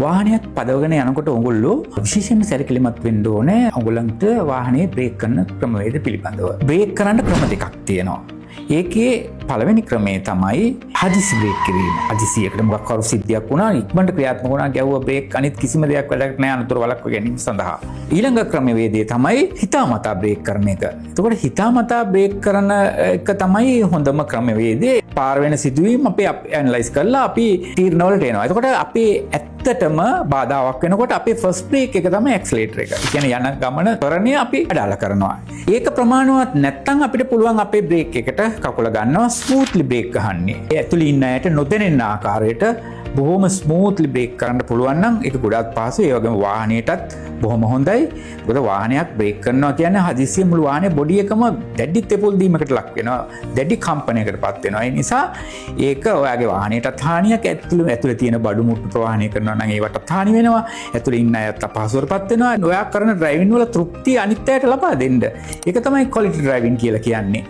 වාහනයක් පදවගෙන යනකොට ඔයගොල්ලෝ විශේෂයෙන්ම සැලකිලිමත් වෙන්න ඕනේ ඔයගොල්ලන්ට වාහනේ බ්‍රේක් කරන ක්‍රමවේද පිළිබඳව. බ්‍රේක් කරන්න ක්‍රම දෙකක් තියෙනවා. ඒකේ පළවෙනි ක්‍රමය තමයි හදිසි බ්‍රේක් කිරීම. හදිසියකට මොකක් කරු සිද්ධියක් වුණා ඉක්මනට ක්‍රියාත්මක වුණා ගැව්ව බ්‍රේක් අනිත් කිසිම දෙයක් වැඩක් නැහැ අනතුරු වළක්ව ගැනීම සඳහා. ඊළඟ ක්‍රමවේදය තමයි හිතාමතා බ්‍රේක් කරන එක. එතකොට හිතාමතා බ්‍රේක් කරන එක තමයි හොඳම ක්‍රමවේදය. පාර වෙන සිදුවීම් අපි ඇනලයිස් කරලා අපි තීරණ වලට එනවා. එතකොට අපි ඇත්තටම බාධාවක් වෙනකොට අපේ ෆස්ට් බ්‍රේක් එක තමයි ඇක්සලරේටර් එක. ඒ කියන්නේ යන ගමන ත්වරණය අපි අඩාල කරනවා. ඒක ප්‍රමාණවත් නැත්නම් අපිට පුළුවන් අපේ බ්‍රේක් එකට කකුල ගන්නවා ස්මූත්ලි බ්‍රේක් ගහන්නේ. ඒ ඇතුළේ ඉන්න අයට නොදැනෙන ආකාරයට බොහොම ස්මූත්ලි බ්‍රේක් කරන්න පුළුවන් නම් ඒක ගොඩාක් පහසුයි. ඒ වගේම වාහනයටත් බොහොම හොඳයි. මොකද වාහනයක් බ්‍රේක් කරනවා කියන්නේ හදිස්සියෙ මුළු වාහනේ බොඩි එකම දැඩි තෙපොල් දීමකට ලක් වෙනවා. දැඩි කම්පනයකටපත් වෙනවා. ඒ නිසා ඒක ඔයාගේ වාහනයටත් හානියක්, ඇතුළේ තියෙන බඩු මුට්ටු ප්‍රවාහනය කරනවා නම් ඒවටත් හානි වෙනවා. ඇතුළේ ඉන්න අයත් අපහසුවටපත් වෙනවා. ඔයා කරන ඩ්‍රයිවිං වල තෘප්තිය අනිත් අයට ලබා දෙන්න. ඒක තමයි ක්වොලිටි ඩ්‍රයිවිං කියලා කියන්නේ.